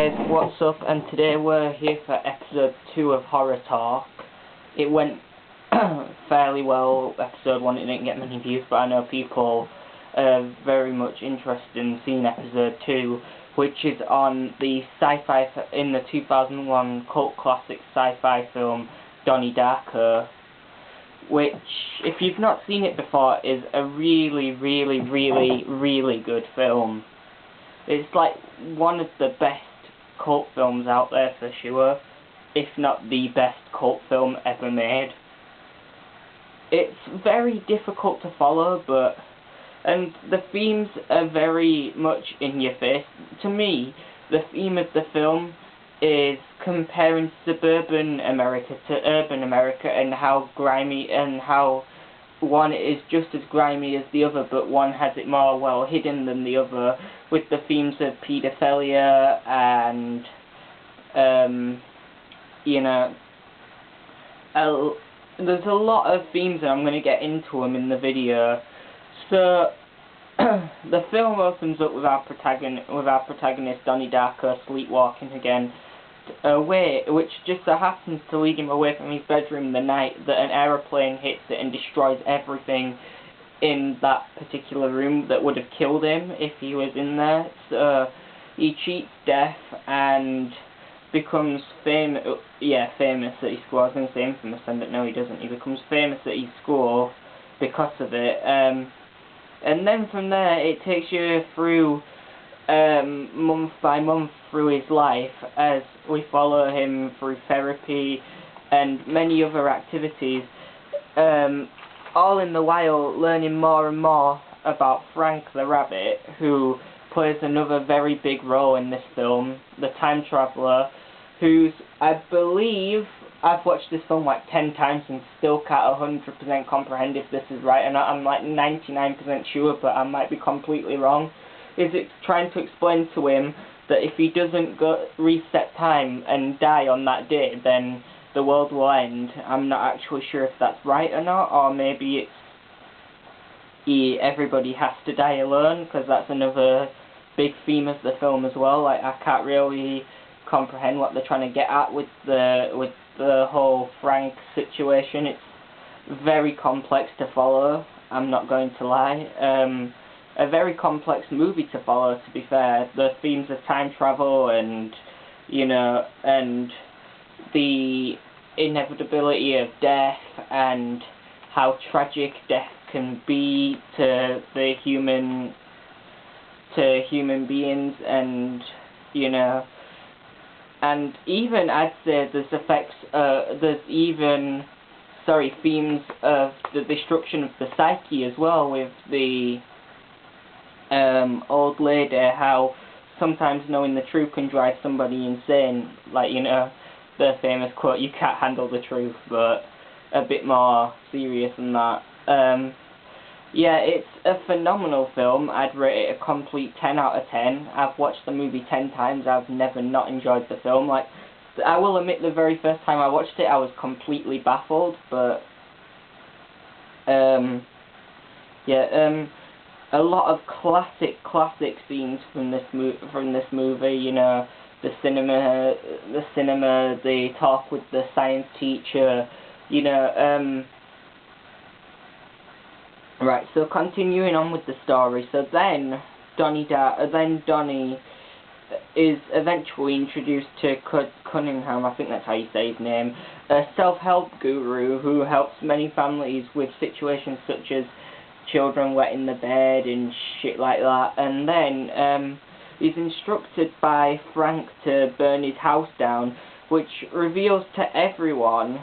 Guys, what's up? And today we're here for episode 2 of Horror Talk. It went fairly well. Episode 1 it didn't get many views, but I know people are very much interested in seeing episode 2, which is on the sci-fi in the 2001 cult classic sci-fi film Donnie, Darko, which, if you've not seen it before, is a really good film. It's like one of the best cult films out there for sure, if not the best cult film ever made. It's very difficult to follow, and the themes are very much in your face. To me, the theme of the film is comparing suburban America to urban America, and how grimy, and how one is just as grimy as the other, but one has it more well hidden than the other, with the themes of paedophilia and there's a lot of themes, and I'm going to get into them in the video. So the film opens up with our protagonist Donnie Darko sleepwalking again, away, which just so happens to lead him away from his bedroom the night that an aeroplane hits it and destroys everything in that particular room that would have killed him if he was in there. So he cheats death and becomes famous at his school. I was going to say infamous, but no, he doesn't. He becomes famous at his school because of it. And then from there, it takes you through month by month through his life, as we follow him through therapy and many other activities, all in the while learning more and more about Frank the Rabbit, who plays another very big role in this film, the time traveller, who's, I believe, I've watched this film like 10 times and still can't 100% comprehend if this is right, and I'm like 99% sure, but I might be completely wrong. Is it trying to explain to him that if he doesn't reset time and die on that day, then the world will end? I'm not actually sure if that's right or not, or maybe it's everybody has to die alone, because that's another big theme of the film as well. Like, I can't really comprehend what they're trying to get at with the whole Frank situation. It's very complex to follow, I'm not going to lie. A very complex movie to follow, to be fair. The themes of time travel and, and the inevitability of death, and how tragic death can be to human beings, and, and even, I'd say, themes of the destruction of the psyche as well, with the old lady, how sometimes knowing the truth can drive somebody insane. Like, the famous quote, "You can't handle the truth," but a bit more serious than that. Yeah, it's a phenomenal film. I'd rate it a complete 10 out of 10. I've watched the movie 10 times. I've never not enjoyed the film. Like, I will admit, the very first time I watched it, I was completely baffled, but a lot of classic scenes from this movie. The cinema, the talk with the science teacher. Right. So continuing on with the story. So then Donnie is eventually introduced to Cunningham, I think that's how you say his name, a self-help guru who helps many families with situations such as children wetting the bed and shit like that. And then he's instructed by Frank to burn his house down, which reveals to everyone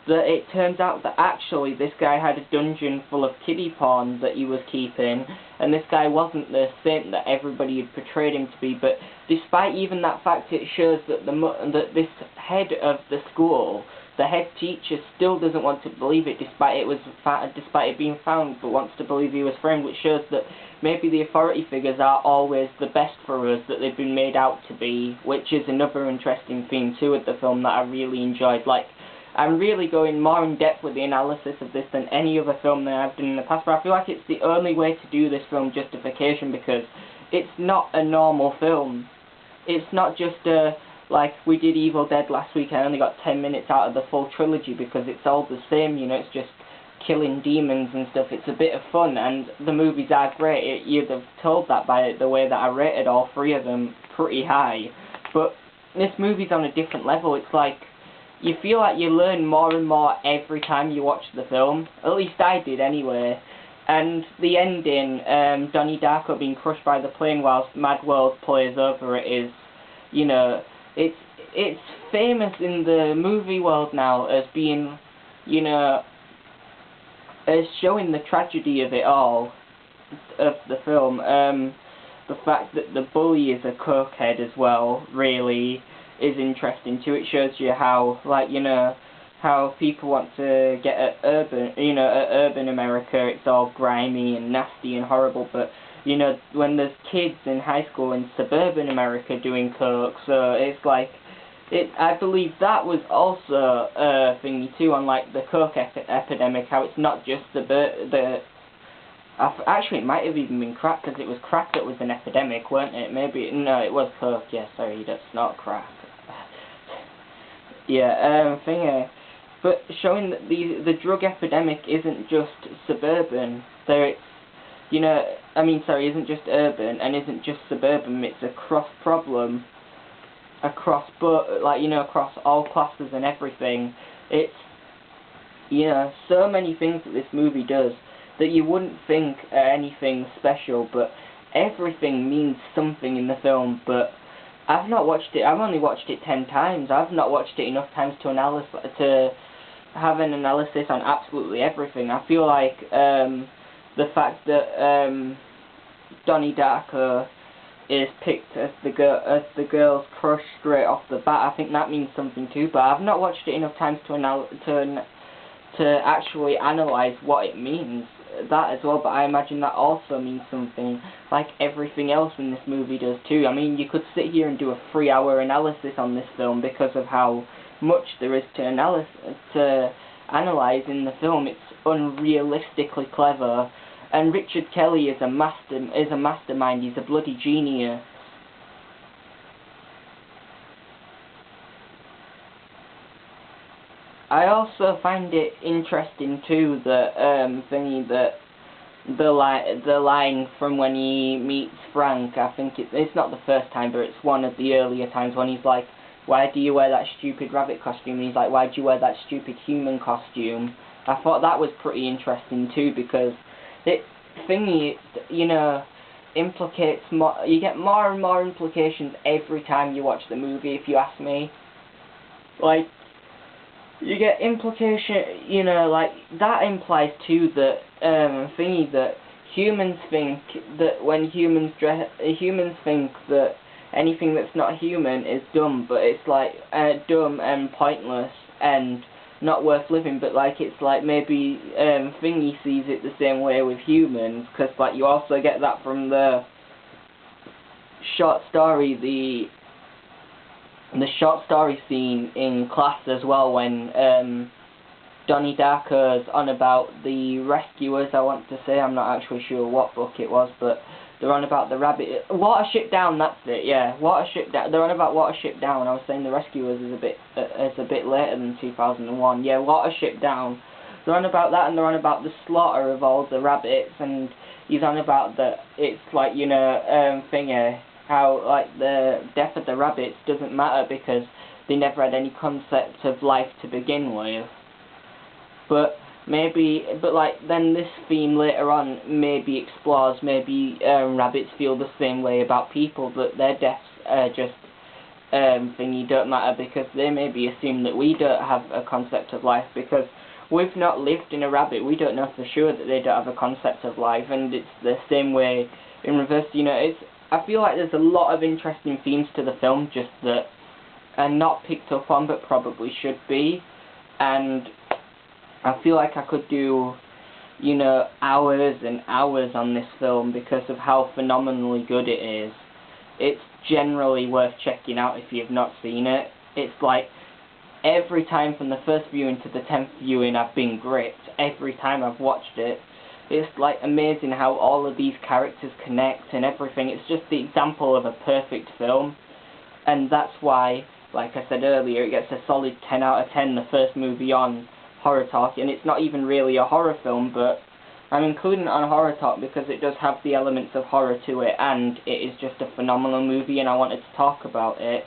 that it turns out that actually this guy had a dungeon full of kiddie porn that he was keeping, and this guy wasn't the saint that everybody had portrayed him to be. But despite even that fact, it shows that that this head of the school, the head teacher, still doesn't want to believe it, despite it being found, but wants to believe he was framed, which shows that maybe the authority figures are always the best for us that they've been made out to be, which is another interesting theme too with the film that I really enjoyed. Like, I'm really going more in depth with the analysis of this than any other film that I've done in the past, but I feel like it's the only way to do this film justification, because it's not a normal film. it's not just like we did Evil Dead last week. I only got 10 minutes out of the full trilogy because it's all the same. You know, it's just killing demons and stuff. It's a bit of fun, and the movies are great. You'd have told that by the way that I rated all three of them pretty high. But this movie's on a different level. It's like you feel like you learn more and more every time you watch the film. At least I did anyway. And the ending, Donnie Darko being crushed by the plane whilst Mad World plays over it is, you know, it's famous in the movie world now as being, you know, as showing the tragedy of it all, of the film. The fact that the bully is a cokehead as well really is interesting too. It shows you how, like, you know, how people want to get at urban, you know, at urban America, it's all grimy and nasty and horrible, but, you know, when there's kids in high school in suburban America doing coke, so it's like, I believe that was also a thingy too, on like the coke epidemic, how it's not just actually it might have even been crack, because it was crack that was an epidemic, weren't it? Maybe, no, it was coke, yeah, sorry, that's not crack. Yeah, thingy. But showing that the drug epidemic isn't just suburban, so it's, you know, I mean, sorry, isn't just urban and isn't just suburban, it's a cross problem across, but, like, you know, across all classes and everything. It's, you know, so many things that this movie does that you wouldn't think are anything special, but everything means something in the film. But I've not watched it, I've only watched it 10 times, I've not watched it enough times to have an analysis on absolutely everything. I feel like the fact that Donnie Darko is picked as the girl's crush straight off the bat, I think that means something too. But I've not watched it enough times to actually analyse what it means, that as well. But I imagine that also means something, like everything else in this movie does too. I mean, you could sit here and do a 3-hour analysis on this film because of how much there is to analyse in the film. It's unrealistically clever, and Richard Kelly is a mastermind. He's a bloody genius. I also find it interesting too that the line from when he meets Frank, I think it's not the first time, but it's one of the earlier times when he's like, "Why do you wear that stupid rabbit costume?" And he's like, "Why do you wear that stupid human costume?" I thought that was pretty interesting too, because you know, implicates more. You get more and more implications every time you watch the movie, if you ask me. Like, you get implication, you know, like, that implies too that, that humans think that when humans think that anything that's not human is dumb, but it's like, dumb and pointless and not worth living, but like, it's like maybe, Thingy sees it the same way with humans, because like, you also get that from the short story, the short story scene in class as well, when Donnie Darko's on about the rescuers, I want to say, I'm not actually sure what book it was, but they're on about the rabbit, Watership Down, that's it, yeah, Watership Down, they're on about Watership Down. I was saying the rescuers is a bit later than 2001, yeah, Watership Down. They're on about that, and they're on about the slaughter of all the rabbits, and he's on about that, it's like, you know, how, like, the death of the rabbits doesn't matter because they never had any concept of life to begin with. But like, then this theme later on maybe explores, maybe rabbits feel the same way about people, that their deaths are just don't matter because they maybe assume that we don't have a concept of life, because we've not lived in a rabbit, we don't know for sure that they don't have a concept of life. And it's the same way in reverse, you know. I feel like there's a lot of interesting themes to the film just that are not picked up on but probably should be, and I feel like I could do, you know, hours and hours on this film because of how phenomenally good it is. It's generally worth checking out if you've not seen it. It's like, every time from the first viewing to the 10th viewing I've been gripped. Every time I've watched it. It's like amazing how all of these characters connect and everything. It's just the example of a perfect film. and that's why, like I said earlier, it gets a solid 10 out of 10, the first movie on Horror Talk, and it's not even really a horror film, but I'm including it on Horror Talk because it does have the elements of horror to it, and it is just a phenomenal movie, and I wanted to talk about it.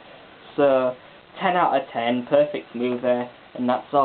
So, 10 out of 10, perfect movie, and that's all.